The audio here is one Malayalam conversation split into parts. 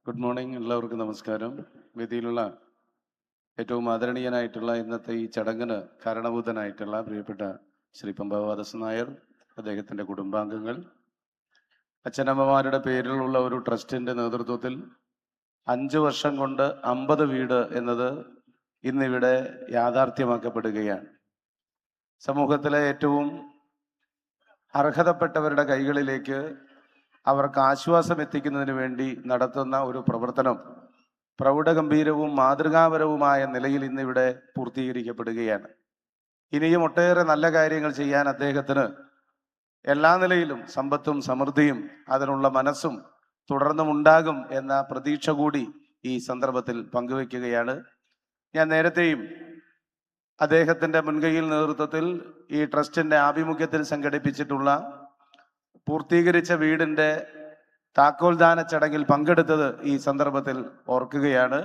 ഗുഡ് മോർണിംഗ്, എല്ലാവർക്കും നമസ്കാരം. വേദിയിലുള്ള ഏറ്റവും ആദരണീയനായിട്ടുള്ള ഇന്നത്തെ ഈ ചടങ്ങിന് കാരണഭൂതനായിട്ടുള്ള പ്രിയപ്പെട്ട ശ്രീ പമ്പാവാദസ് നായർ, അദ്ദേഹത്തിൻ്റെ കുടുംബാംഗങ്ങൾ, അച്ഛനമ്മമാരുടെ പേരിലുള്ള ഒരു ട്രസ്റ്റിൻ്റെ നേതൃത്വത്തിൽ 5 വർഷം കൊണ്ട് 50 വീട് എന്നത് ഇന്നിവിടെ യാഥാർത്ഥ്യമാക്കപ്പെടുകയാണ്. സമൂഹത്തിലെ ഏറ്റവും അർഹതപ്പെട്ടവരുടെ കൈകളിലേക്ക് അവർക്ക് ആശ്വാസം എത്തിക്കുന്നതിന് വേണ്ടി നടത്തുന്ന ഒരു പ്രവർത്തനം പ്രൗഢഗംഭീരവും മാതൃകാപരവുമായ നിലയിൽ ഇന്നിവിടെ പൂർത്തീകരിക്കപ്പെടുകയാണ്. ഇനിയും ഒട്ടേറെ നല്ല കാര്യങ്ങൾ ചെയ്യാൻ അദ്ദേഹത്തിന് എല്ലാ നിലയിലും സമ്പത്തും സമൃദ്ധിയും അതിനുള്ള മനസ്സും തുടർന്നും ഉണ്ടാകും എന്ന പ്രതീക്ഷ കൂടി ഈ സന്ദർഭത്തിൽ പങ്കുവയ്ക്കുകയാണ്. ഞാൻ നേരത്തെയും അദ്ദേഹത്തിൻ്റെ മുൻകൈയിൽ നേതൃത്വത്തിൽ ഈ ട്രസ്റ്റിൻ്റെ ആഭിമുഖ്യത്തിൽ സംഘടിപ്പിച്ചിട്ടുള്ള പൂർത്തീകരിച്ച വീടിൻ്റെ താക്കോൽദാന ചടങ്ങിൽ പങ്കെടുത്തത് ഈ സന്ദർഭത്തിൽ ഓർക്കുകയാണ്.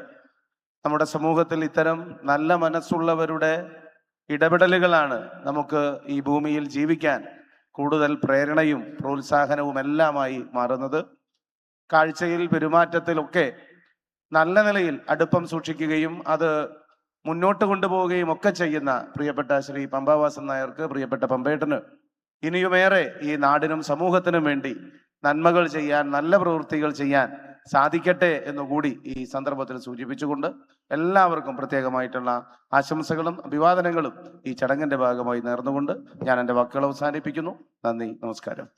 നമ്മുടെ സമൂഹത്തിൽ ഇത്തരം നല്ല മനസ്സുള്ളവരുടെ ഇടപെടലുകളാണ് നമുക്ക് ഈ ഭൂമിയിൽ ജീവിക്കാൻ കൂടുതൽ പ്രേരണയും പ്രോത്സാഹനവും എല്ലാമായി മാറുന്നത്. കാഴ്ചയിൽ പെരുമാറ്റത്തിലൊക്കെ നല്ല നിലയിൽ അടുപ്പം സൂക്ഷിക്കുകയും അത് മുന്നോട്ട് കൊണ്ടുപോവുകയും ഒക്കെ ചെയ്യുന്ന പ്രിയപ്പെട്ട ശ്രീ പമ്പാവാസൻ നായർക്ക്, പ്രിയപ്പെട്ട പമ്പേട്ടന് ഇനിയുമേറെ ഈ നാടിനും സമൂഹത്തിനും വേണ്ടി നന്മകൾ ചെയ്യാൻ, നല്ല പ്രവൃത്തികൾ ചെയ്യാൻ സാധിക്കട്ടെ എന്നുകൂടി ഈ സന്ദർഭത്തിൽ സൂചിപ്പിച്ചുകൊണ്ട് എല്ലാവർക്കും പ്രത്യേകമായിട്ടുള്ള ആശംസകളും അഭിവാദനങ്ങളും ഈ ചടങ്ങിന്റെ ഭാഗമായി നേർന്നുകൊണ്ട് ഞാൻ എൻ്റെ വാക്കുകൾ അവസാനിപ്പിക്കുന്നു. നന്ദി, നമസ്കാരം.